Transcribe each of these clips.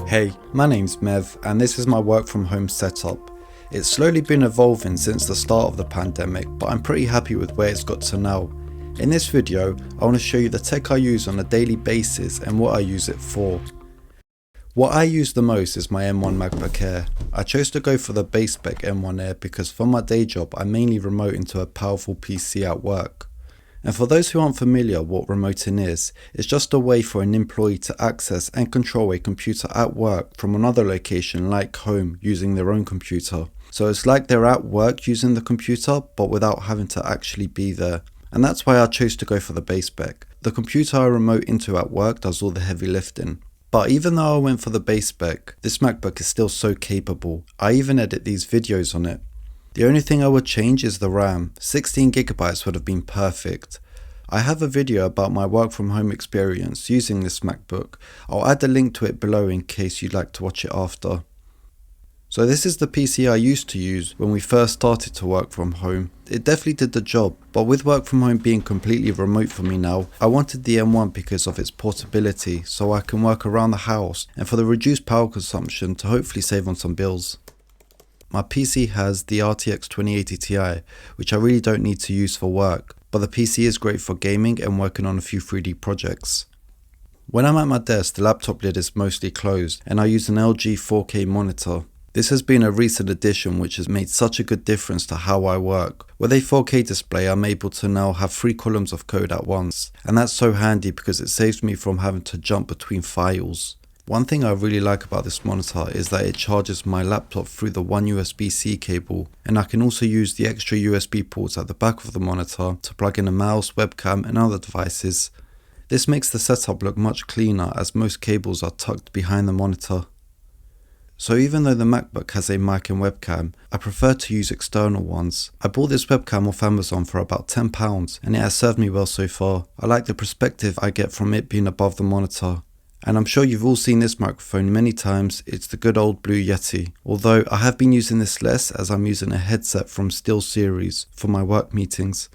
Hey, my name's Mev and this is my work from home setup. It's slowly been evolving since the start of the pandemic, but I'm pretty happy with where it's got to now. In this video, I want to show you the tech I use on a daily basis and what I use it for. What I use the most is my M1 MacBook Air. I chose to go for the base spec M1 Air because for my day job I mainly remote into a powerful PC at work. And for those who aren't familiar what remoting is, it's just a way for an employee to access and control a computer at work from another location like home using their own computer. So it's like they're at work using the computer but without having to actually be there. And that's why I chose to go for the base spec. The computer I remote into at work does all the heavy lifting. But even though I went for the base spec, this MacBook is still so capable. I even edit these videos on it. The only thing I would change is the RAM. 16GB would have been perfect. I have a video about my work from home experience using this MacBook. I'll add a link to it below in case you'd like to watch it after. So this is the PC I used to use when we first started to work from home. It definitely did the job, but with work from home being completely remote for me now, I wanted the M1 because of its portability so I can work around the house and for the reduced power consumption to hopefully save on some bills. My PC has the RTX 2080 Ti, which I really don't need to use for work, but the PC is great for gaming and working on a few 3D projects. When I'm at my desk, the laptop lid is mostly closed and I use an LG 4K monitor. This has been a recent addition which has made such a good difference to how I work. With a 4K display, I'm able to now have 3 columns of code at once, and that's so handy because it saves me from having to jump between files. One thing I really like about this monitor is that it charges my laptop through the one USB-C cable, and I can also use the extra USB ports at the back of the monitor to plug in a mouse, webcam and other devices. This makes the setup look much cleaner as most cables are tucked behind the monitor. So even though the MacBook has a mic and webcam, I prefer to use external ones. I bought this webcam off Amazon for about £10 and it has served me well so far. I like the perspective I get from it being above the monitor. And I'm sure you've all seen this microphone many times. It's the good old Blue Yeti. Although I have been using this less as I'm using a headset from Steadily for my work meetings.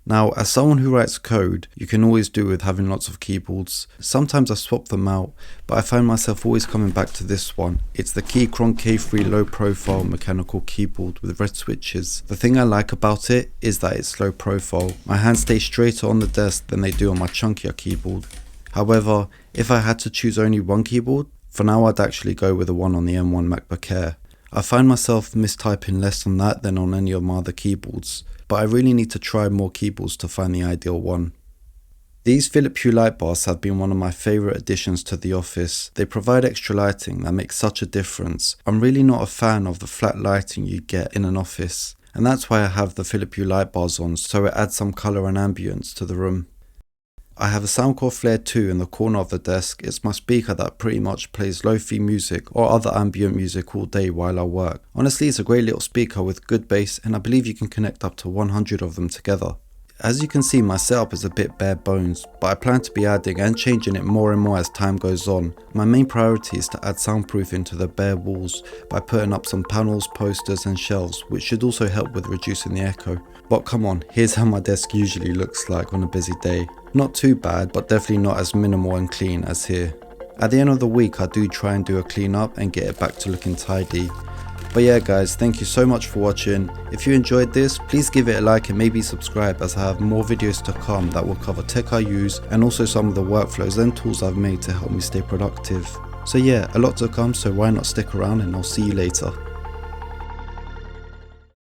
Now, as someone who writes code, you can always do with having lots of keyboards. Sometimes I swap them out, but I find myself always coming back to this one. It's the Keychron K3 low profile mechanical keyboard with red switches. The thing I like about it is that it's low profile. My hands stay straighter on the desk than they do on my chunkier keyboard. However, if I had to choose only one keyboard, for now I'd actually go with the one on the M1 MacBook Air. I find myself mistyping less on that than on any of my other keyboards, but I really need to try more keyboards to find the ideal one. These Philips Hue light bars have been one of my favourite additions to the office. They provide extra lighting that makes such a difference. I'm really not a fan of the flat lighting you get in an office, and that's why I have the Philips Hue light bars on, so it adds some colour and ambience to the room. I have a Soundcore Flare 2 in the corner of the desk. It's my speaker that pretty much plays lo-fi music or other ambient music all day while I work. Honestly, it's a great little speaker with good bass and I believe you can connect up to 100 of them together. As you can see, my setup is a bit bare bones, but I plan to be adding and changing it more and more as time goes on. My main priority is to add soundproofing to the bare walls by putting up some panels, posters and shelves, which should also help with reducing the echo. But come on, here's how my desk usually looks like on a busy day. Not too bad, but definitely not as minimal and clean as here. At the end of the week I do try and do a clean up and get it back to looking tidy. But yeah guys, thank you so much for watching. If you enjoyed this, please give it a like and maybe subscribe as I have more videos to come that will cover tech I use and also some of the workflows and tools I've made to help me stay productive. So yeah, a lot to come, so why not stick around and I'll see you later.